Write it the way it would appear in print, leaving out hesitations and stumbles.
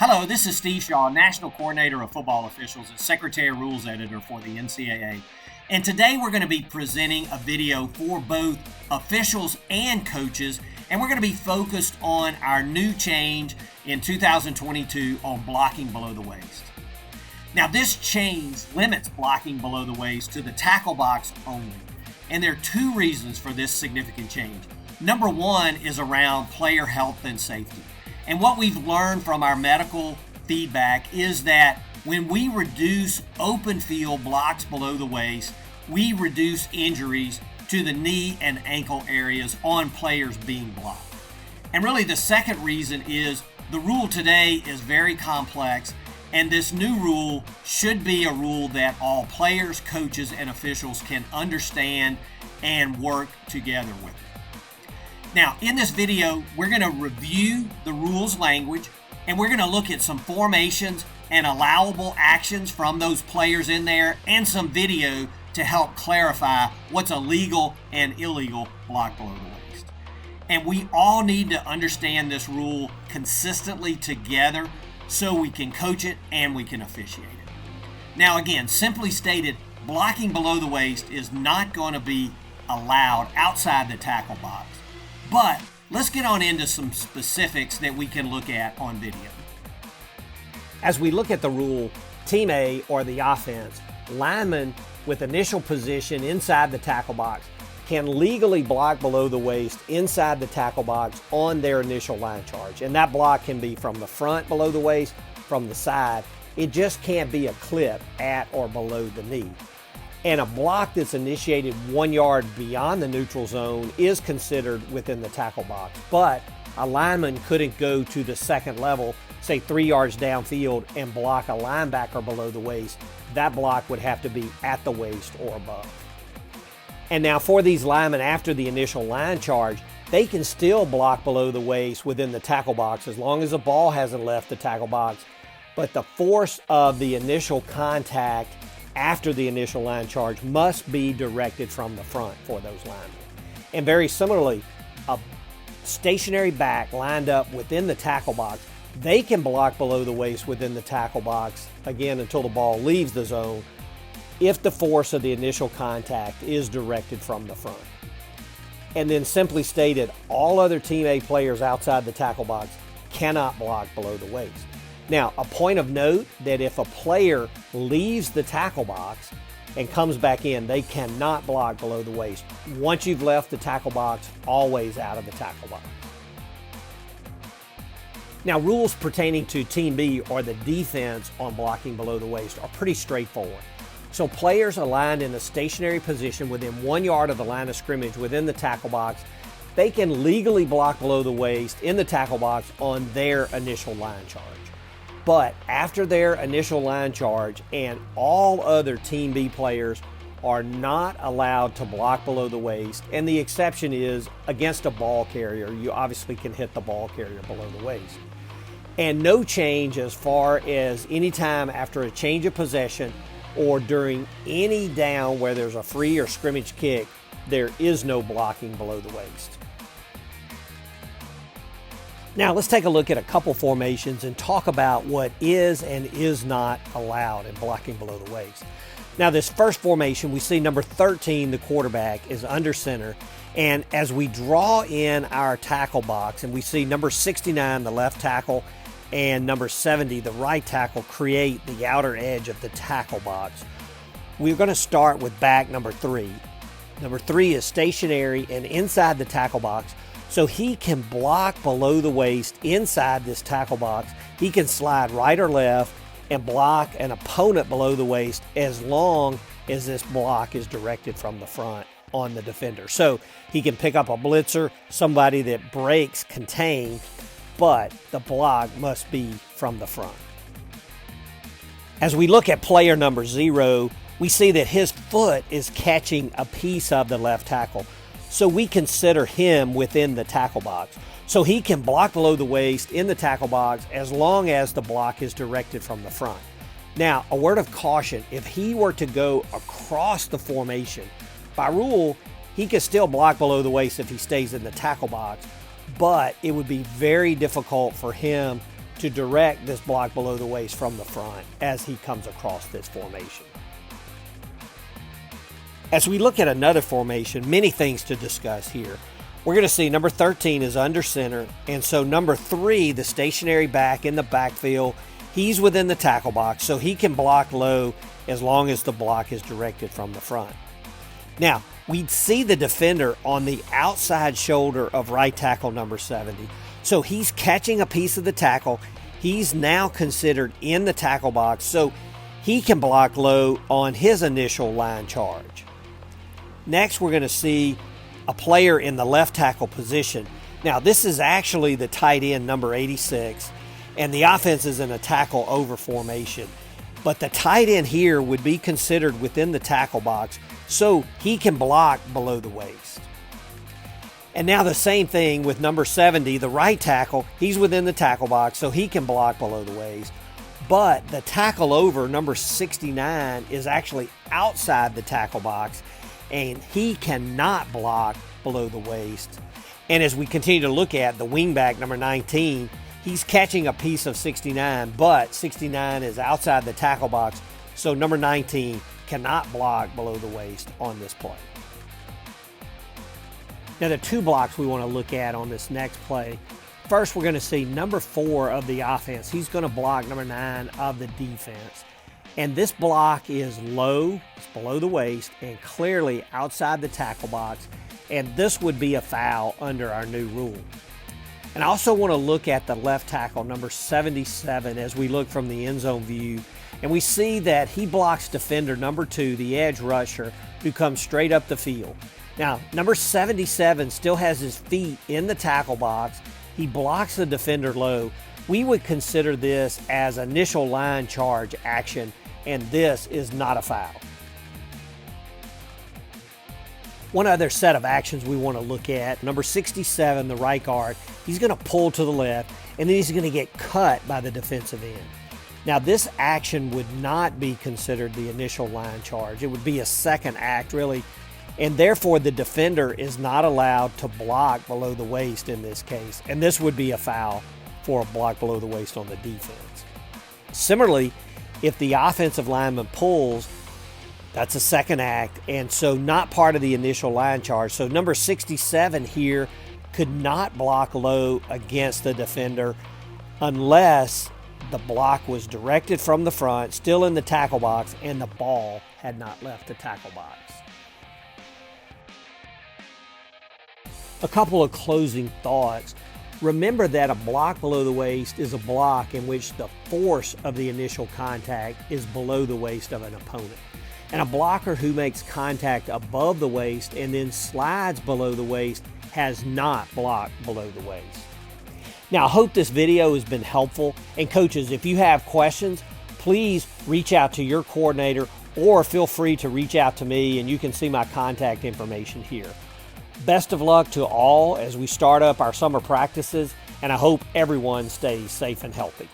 Hello, this is Steve Shaw, National Coordinator of Football Officials and Secretary of Rules Editor for the NCAA. And today we're going to be presenting a video for both officials and coaches, and we're going to be focused on our new change in 2022 on blocking below the waist. Now, this change limits blocking below the waist to the tackle box only, and there are two reasons for this significant change. Number one is around player health and safety. And what we've learned from our medical feedback is that when we reduce open field blocks below the waist, we reduce injuries to the knee and ankle areas on players being blocked. And really the second reason is the rule today is very complex, and this new rule should be a rule that all players, coaches, and officials can understand and work together with. Now, in this video, we're going to review the rules language, and we're going to look at some formations and allowable actions from those players in there, and some video to help clarify what's a legal and illegal block below the waist. And we all need to understand this rule consistently together so we can coach it and we can officiate it. Now, again, simply stated, blocking below the waist is not going to be allowed outside the tackle box. But let's get on into some specifics that we can look at on video. As we look at the rule, Team A, or the offense, linemen with initial position inside the tackle box can legally block below the waist inside the tackle box on their initial line charge. And that block can be from the front below the waist, from the side. It just can't be a clip at or below the knee. And a block that's initiated 1 yard beyond the neutral zone is considered within the tackle box. But a lineman couldn't go to the second level, say 3 yards downfield, and block a linebacker below the waist. That block would have to be at the waist or above. And now for these linemen after the initial line charge, they can still block below the waist within the tackle box as long as the ball hasn't left the tackle box. But the force of the initial contact after the initial line charge must be directed from the front for those linemen. And very similarly, a stationary back lined up within the tackle box, they can block below the waist within the tackle box, again, until the ball leaves the zone, if the force of the initial contact is directed from the front. And then simply stated, all other Team A players outside the tackle box cannot block below the waist. Now, a point of note that if a player leaves the tackle box and comes back in, they cannot block below the waist. Once you've left the tackle box, always out of the tackle box. Now, rules pertaining to Team B, or the defense, on blocking below the waist are pretty straightforward. So players aligned in a stationary position within 1 yard of the line of scrimmage within the tackle box, they can legally block below the waist in the tackle box on their initial line charge. But after their initial line charge, and all other Team B players are not allowed to block below the waist, and the exception is against a ball carrier. You obviously can hit the ball carrier below the waist. And no change as far as any time after a change of possession or during any down where there's a free or scrimmage kick, there is no blocking below the waist. Now let's take a look at a couple formations and talk about what is and is not allowed in blocking below the waist. Now this first formation, we see number 13, the quarterback, is under center. And as we draw in our tackle box, and we see number 69, the left tackle, and number 70, the right tackle, create the outer edge of the tackle box, we're going to start with back number 3. Number 3 is stationary and inside the tackle box. So he can block below the waist inside this tackle box. He can slide right or left and block an opponent below the waist as long as this block is directed from the front on the defender. So he can pick up a blitzer, somebody that breaks contain, but the block must be from the front. As we look at player number 0, we see that his foot is catching a piece of the left tackle. So we consider him within the tackle box. So he can block below the waist in the tackle box as long as the block is directed from the front. Now, a word of caution, if he were to go across the formation, by rule, he could still block below the waist if he stays in the tackle box, but it would be very difficult for him to direct this block below the waist from the front as he comes across this formation. As we look at another formation, many things to discuss here. We're going to see number 13 is under center, and so number 3, the stationary back in the backfield, he's within the tackle box, so he can block low as long as the block is directed from the front. Now, we'd see the defender on the outside shoulder of right tackle number 70. So he's catching a piece of the tackle. He's now considered in the tackle box, so he can block low on his initial line charge. Next, we're going to see a player in the left tackle position. Now, this is actually the tight end number 86, and the offense is in a tackle over formation. But the tight end here would be considered within the tackle box, so he can block below the waist. And now the same thing with number 70, the right tackle. He's within the tackle box, so he can block below the waist. But the tackle over, number 69, is actually outside the tackle box, and he cannot block below the waist. And as we continue to look at the wingback, number 19, he's catching a piece of 69, but 69 is outside the tackle box, so number 19 cannot block below the waist on this play. Now, the 2 blocks we want to look at on this next play. First, we're going to see number 4 of the offense. He's going to block number 9 of the defense. And this block is low, it's below the waist, and clearly outside the tackle box. And this would be a foul under our new rule. And I also want to look at the left tackle, number 77, as we look from the end zone view. And we see that he blocks defender number 2, the edge rusher, who comes straight up the field. Now, number 77 still has his feet in the tackle box. He blocks the defender low. We would consider this as initial line charge action, and this is not a foul. One other set of actions we want to look at, number 67, the right guard, he's going to pull to the left, and then he's going to get cut by the defensive end. Now, this action would not be considered the initial line charge. It would be a second act, really, and therefore the defender is not allowed to block below the waist in this case, and this would be a foul for a block below the waist on the defense. Similarly, if the offensive lineman pulls, that's a second act, and so not part of the initial line charge. So number 67 here could not block low against the defender unless the block was directed from the front, still in the tackle box, and the ball had not left the tackle box. A couple of closing thoughts. Remember that a block below the waist is a block in which the force of the initial contact is below the waist of an opponent. And a blocker who makes contact above the waist and then slides below the waist has not blocked below the waist. Now, I hope this video has been helpful. And coaches, if you have questions, please reach out to your coordinator or feel free to reach out to me, and you can see my contact information here. Best of luck to all as we start up our summer practices, and I hope everyone stays safe and healthy.